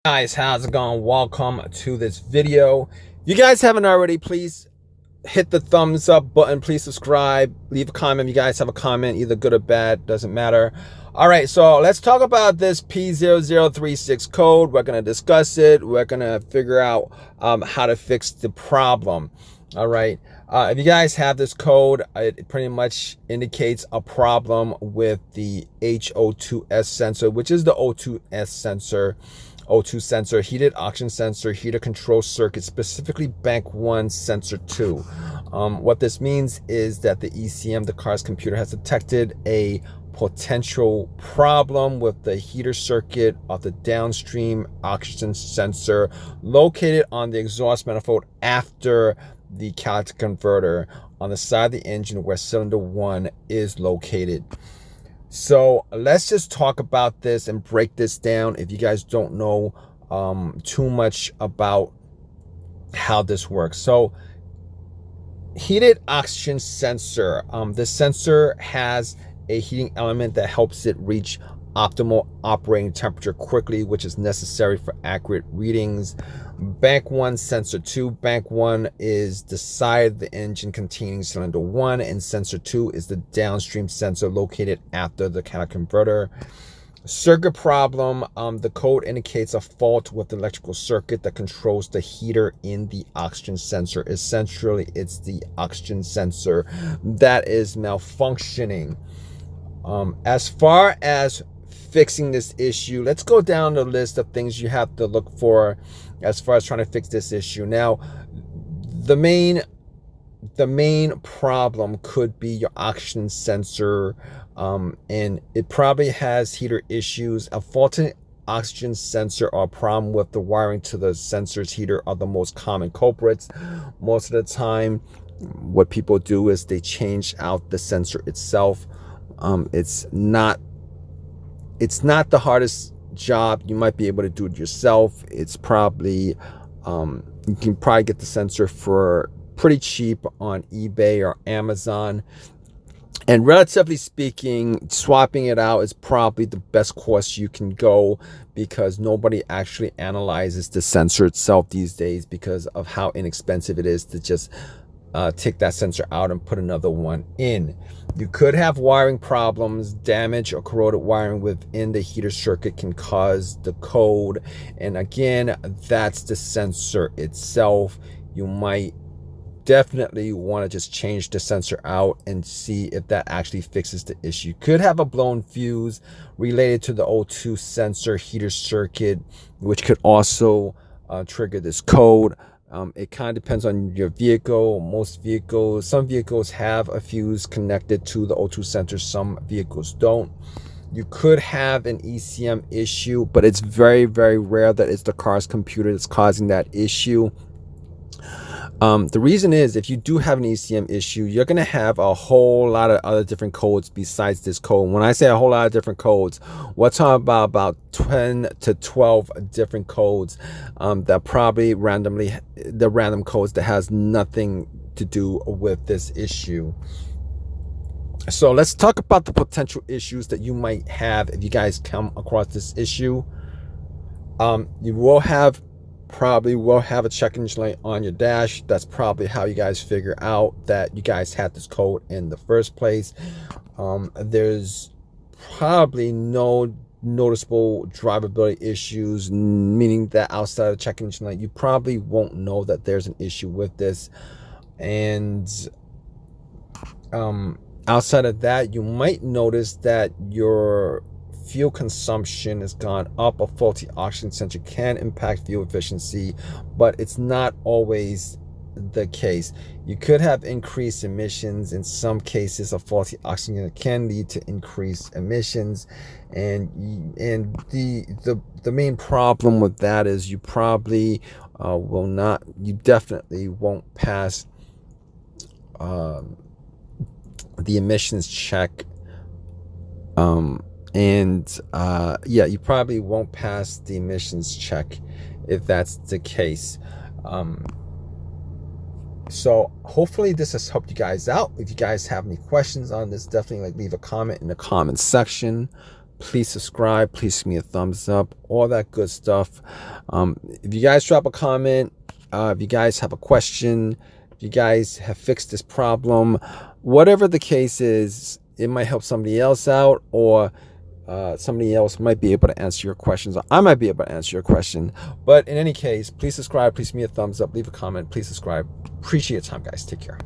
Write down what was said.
Guys, how's it going? Welcome to this video. If you guys haven't already, please hit the thumbs up button. Please subscribe, leave a comment. If you guys have a comment, either good or bad, doesn't matter. All right, so let's talk about this P0036 code. We're going to discuss it. We're going to figure out how to fix the problem. All right, if you guys have this code, it pretty much indicates a problem with the HO2S sensor, which is the O2S sensor. O2 sensor, heated oxygen sensor, heater control circuit, specifically bank 1 sensor 2. What this means is that the ECM, the car's computer, has detected a potential problem with the heater circuit of the downstream oxygen sensor located on the exhaust manifold after the catalytic converter on the side of the engine where cylinder 1 is located. So let's just talk about this and break this down if you guys don't know too much about how this works. So heated oxygen sensor, this sensor has a heating element that helps it reach optimal operating temperature quickly, which is necessary for accurate readings. Bank 1 sensor 2, bank 1 is the side of the engine containing cylinder 1, and sensor 2 is the downstream sensor located after the catalytic converter. Circuit problem, the code indicates a fault with the electrical circuit that controls the heater in the oxygen sensor. Essentially, it's the oxygen sensor that is malfunctioning. As far as fixing this issue, let's go down the list of things you have to look for as far as trying to fix this issue. Now, the main problem could be your oxygen sensor, and it probably has heater issues. A faulty oxygen sensor or a problem with the wiring to the sensor's heater are the most common culprits. Most of the time, what people do is they change out the sensor itself. It's not the hardest job. You might be able to do it yourself. It's probably you can probably get the sensor for pretty cheap on eBay or Amazon, and relatively speaking, swapping it out is probably the best course you can go, because nobody actually analyzes the sensor itself these days because of how inexpensive it is to just take that sensor out and put another one in. You could have wiring problems. Damage or corroded wiring within the heater circuit can cause the code, and again, that's the sensor itself. You might definitely want to just change the sensor out and see if that actually fixes the issue. You could have a blown fuse related to the O2 sensor heater circuit, which could also trigger this code. It kind of depends on your vehicle. Some vehicles have a fuse connected to the O2 sensor, some vehicles don't. You could have an ECM issue, but it's very, very rare that it's the car's computer that's causing that issue. The reason is, if you do have an ECM issue, you're going to have a whole lot of other different codes besides this code. When I say a whole lot of different codes, we're talking about 10 to 12 different codes that probably the random codes that has nothing to do with this issue. So let's talk about the potential issues that you might have if you guys come across this issue. You probably will have a check engine light on your dash. That's probably how you guys figure out that you guys had this code in the first place. There's probably no noticeable drivability issues, meaning that outside of the check engine light, you probably won't know that there's an issue with this. And outside of that, you might notice that your fuel consumption has gone up. A faulty oxygen sensor can impact fuel efficiency, but it's not always the case. You could have increased emissions. In some cases, a faulty oxygen can lead to increased emissions, and the main problem with that is you probably you definitely won't pass the emissions check. Yeah, you probably won't pass the emissions check if that's the case. So hopefully this has helped you guys out. If you guys have any questions on this, definitely leave a comment in the comment section. Please subscribe. Please give me a thumbs up. All that good stuff. If you guys drop a comment, if you guys have a question, if you guys have fixed this problem, whatever the case is, it might help somebody else out, or somebody else might be able to answer your questions, or I might be able to answer your question. But in any case, please subscribe. Please give me a thumbs up. Leave a comment. Please subscribe. Appreciate your time, guys. Take care.